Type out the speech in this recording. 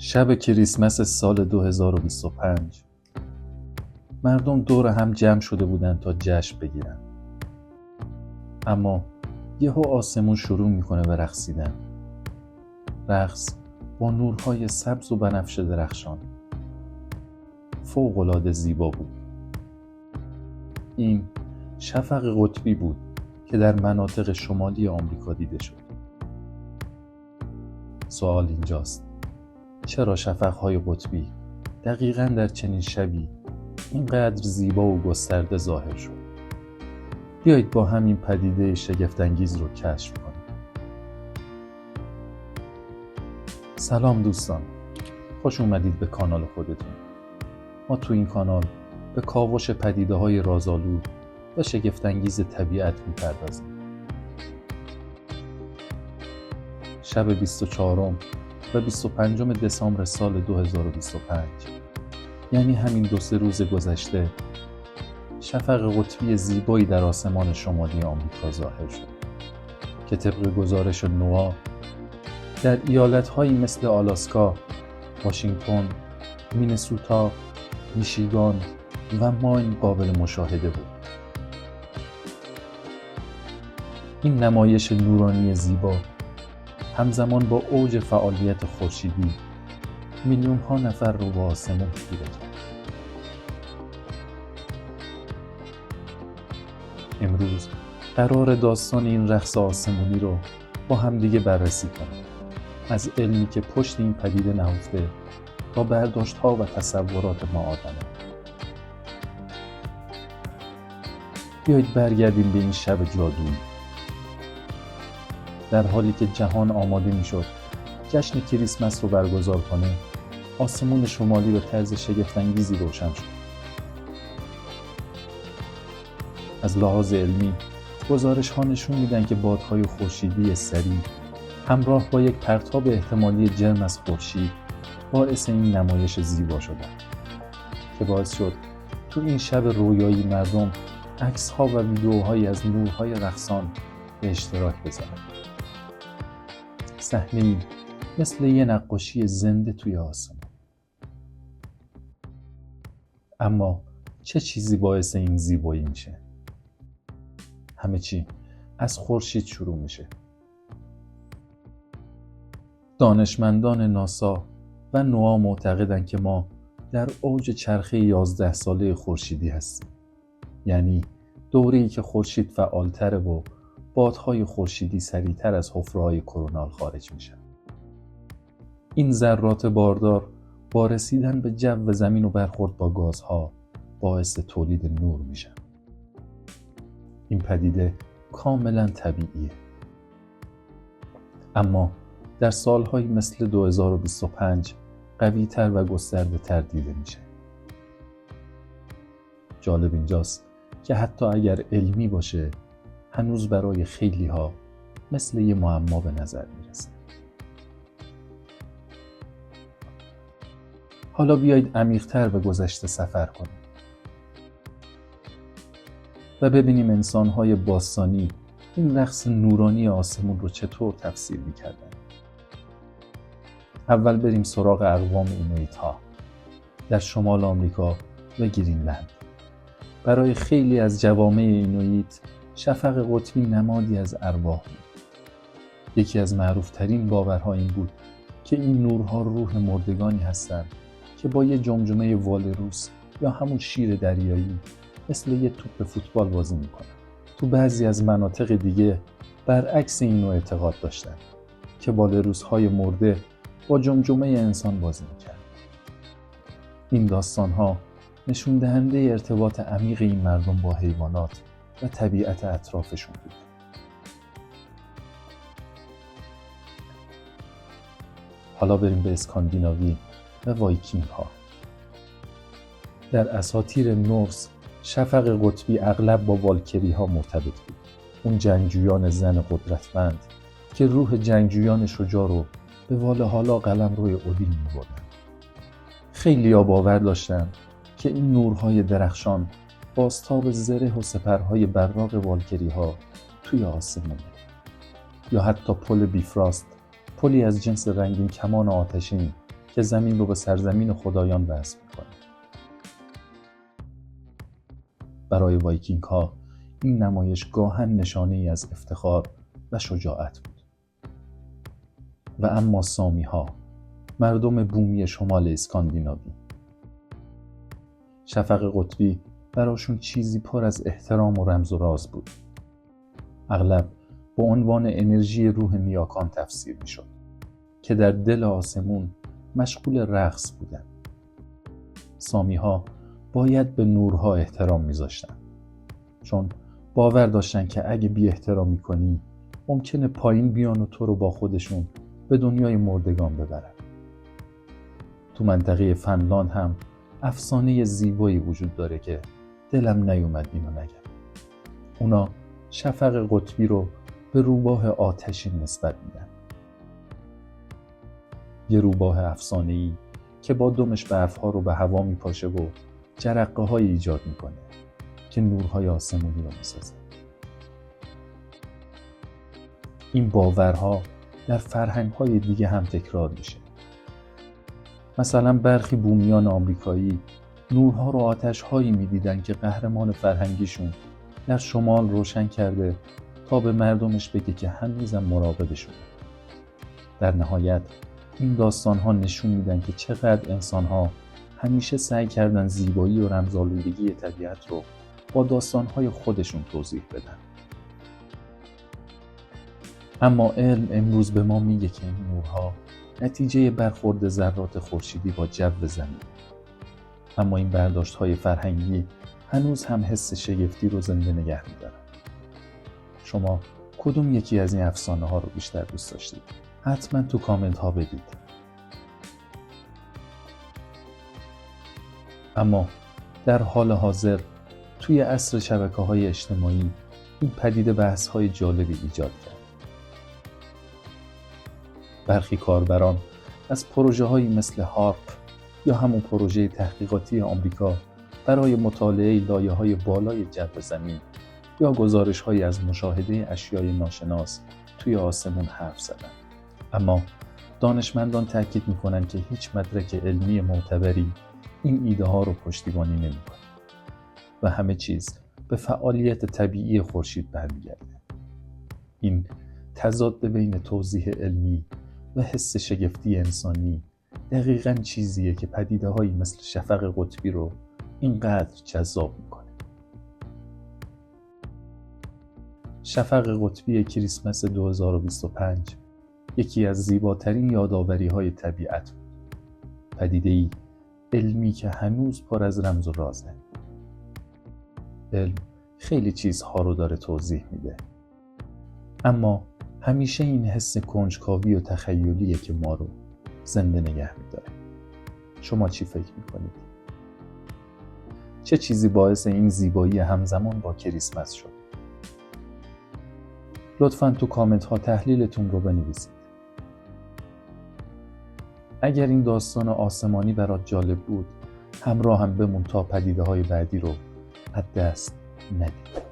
شب کریسمس سال 2025 مردم دور هم جمع شده بودن تا جشن بگیرن. اما یهو آسمون شروع میکنه به رقصیدن. رقص با نورهای سبز و بنفشه درخشان فوق‌العاده زیبا بود. این شفق قطبی بود که در مناطق شمالی آمریکا دیده شد. سوال اینجاست: چرا شفق‌های قطبی دقیقاً در چنین شبی اینقدر زیبا و گسترده ظاهر شد؟ بیایید با همین پدیده شگفت‌انگیز رو کشف کنیم. سلام دوستان، خوش اومدید به کانال خودتون. ما تو این کانال به کاوش پدیده‌های رازآلود و شگفت‌انگیز طبیعت می‌پردازیم. شب 24 و 25 دسامبر سال 2025، یعنی همین 2-3 روز گذشته، شفق قطبی زیبایی در آسمان شمالی آمریکا ظاهر شد که طبق گزارش نوآ در ایالت‌هایی مثل آلاسکا، واشنگتن، مینسوتا، میشیگان و ماین قابل مشاهده بود. این نمایش نورانی زیبا همزمان با اوج فعالیت خورشیدی میلیون‌ها نفر رو به آسمون خیره کرد. امروز قرار داستان این رقص آسمونی رو با همدیگه بررسی کنیم، از علمی که پشت این پدیده نهفته تا برداشت‌ها و تصورات ما آدم‌ها. بیایید برگردیم به این شب جادویی. در حالی که جهان آماده می‌شد جشن کریسمس رو برگزار کنه، آسمون شمالی به طرز شگفت‌انگیزی روشن شد. از لحاظ علمی، گزارش‌ها نشون میدن که بادهای خورشیدی سریع همراه با یک پرتاب احتمالی جرم از خورشید باعث این نمایش زیبا شدن که باعث شد تو این شب رویایی مردم عکس‌ها و ویدیوهایی از نورهای رقصان به اشتراک بذارن. صحنه‌ای مثل یه نقاشی زنده توی آسمان. اما چه چیزی باعث این زیبایی میشه؟ همه چی از خورشید شروع میشه. دانشمندان ناسا و نوآ معتقدن که ما در اوج چرخه 11 ساله خورشیدی هستیم. یعنی دوره‌ای که خورشید فعال‌تره و بادهای خورشیدی سریعتر از حفره‌های کورونال خارج میشن. این ذرات باردار با رسیدن به جو زمین و برخورد با گازها باعث تولید نور میشن. این پدیده کاملا طبیعیه. اما در سالهایی مثل 2025 قوی‌تر و گسترده‌تر دیده میشه. جالب اینجاست که حتی اگر علمی باشه، هنوز برای خیلی‌ها مثل یه معما به نظر میرسه. حالا بیایید عمیق‌تر به گذشته سفر کنیم و ببینیم انسان‌های باستانی این رقص نورانی آسمون رو چطور تفسیر می‌کردن. اول بریم سراغ اقوام اینویت‌ها در شمال آمریکا و گرینلند. برای خیلی از جوامع اینویت شفق قطبی نمادی از ارواح بود. یکی از معروفترین باورها این بود که این نورها روح مردگانی هستند که با یه جمجمه والروس یا همون شیر دریایی مثل یه توپ فوتبال بازی میکنن. تو بعضی از مناطق دیگه برعکس این نوع اعتقاد داشتن که والروس‌های مرده با جمجمه انسان بازی میکرد. این داستان‌ها نشون دهنده ارتباط عمیق این مردم با حیوانات و طبیعت اطرافشون بود. حالا بریم به اسکاندیناوی و وایکینگ ها. در اساطیر نورس شفق قطبی اغلب با والکری ها مرتبط بود. اون جنگجویان زن قدرتمند که روح جنگجویان شجاع رو به والهالا قلمروی اودین می‌بردن. خیلی‌ها باور داشتن که این نورهای درخشان بازتاب زره و سپرهای براق والکری ها توی آسمونه. یا حتی پل بیفراست، پلی از جنس رنگین کمان آتشین که زمین رو به سرزمین خدایان وصل میکنه. برای وایکینگ ها این نمایش گاهن نشانه ای از افتخار و شجاعت بود. و اما سامی ها، مردم بومی شمال اسکاندیناوی، شفق قطبی براشون چیزی پر از احترام و رمز و راز بود. اغلب با عنوان انرژی روح نیاکان تفسیر می شد که در دل آسمون مشغول رقص بودن. سامی ها باید به نورها احترام می ذاشتن، چون باور داشتن که اگه بی احترامی کنی ممکنه پایین بیان و تو رو با خودشون به دنیای مردگان ببرن. تو منطقه فنلاند هم افسانه زیبایی وجود داره که دلم نیومد اینو نگم. اونا شفق قطبی رو به روباه آتشی نسبت میدن. یه روباه افسانه‌ای که با دمش برفها رو به هوا میپاشه و جرقه های ایجاد میکنه که نورهای آسمونی رو میسازه. این باورها در فرهنگ‌های دیگه هم تکرار میشه. مثلا برخی بومیان آمریکایی نورها رو آتش‌هایی می‌دیدن که قهرمان فرهنگیشون در شمال روشن کرده تا به مردمش بگه که هنوزم مراقبشونه. در نهایت این داستان‌ها نشون میدن که چقدر انسان‌ها همیشه سعی کردن زیبایی و رمزآلودگی طبیعت رو با داستان‌های خودشون توضیح بدن. اما علم امروز به ما میگه که این نورها نتیجه برخورد ذرات خورشیدی با جو زمین. اما این برداشت‌های فرهنگی هنوز هم حس شگفتی رو زنده نگه می‌دارن. شما کدوم یکی از این افسانه‌ها رو بیشتر دوست داشتید؟ حتما تو کامنت ها بگید. اما در حال حاضر توی عصر شبکه‌های اجتماعی این پدیده بحث‌های جالبی ایجاد کرد. برخی کاربران از پروژه‌هایی مثل هارپ یا همون پروژه تحقیقاتی آمریکا برای مطالعه لایه‌های بالای جو زمین یا گزارش‌هایی از مشاهده اشیای ناشناس توی آسمون حرف زدن. اما دانشمندان تاکید می‌کنند که هیچ مدرک علمی معتبری این ایده ها رو پشتیبانی نمی‌کنه و همه چیز به فعالیت طبیعی خورشید برمیگرده. این تضاد بین توضیح علمی و حس شگفتی انسانی دقیقاً چیزیه که پدیده‌هایی مثل شفق قطبی رو اینقدر جذاب می‌کنه. شفق قطبی کریسمس 2025 یکی از زیباترین یادآوری‌های طبیعت بود. پدیده‌ای علمی که هنوز پر از رمز و رازه. علم خیلی چیزها رو داره توضیح میده، اما همیشه این حس کنجکاوی و تخیلیه که ما رو زنده نگه میداره. شما چی فکر میکنید؟ چه چیزی باعث این زیبایی همزمان با کریسمس شد؟ لطفاً تو کامنت ها تحلیلتون رو بنویسید. اگر این داستان آسمانی برات جالب بود، همراه هم بمون تا پدیده های بعدی رو از دست ندید.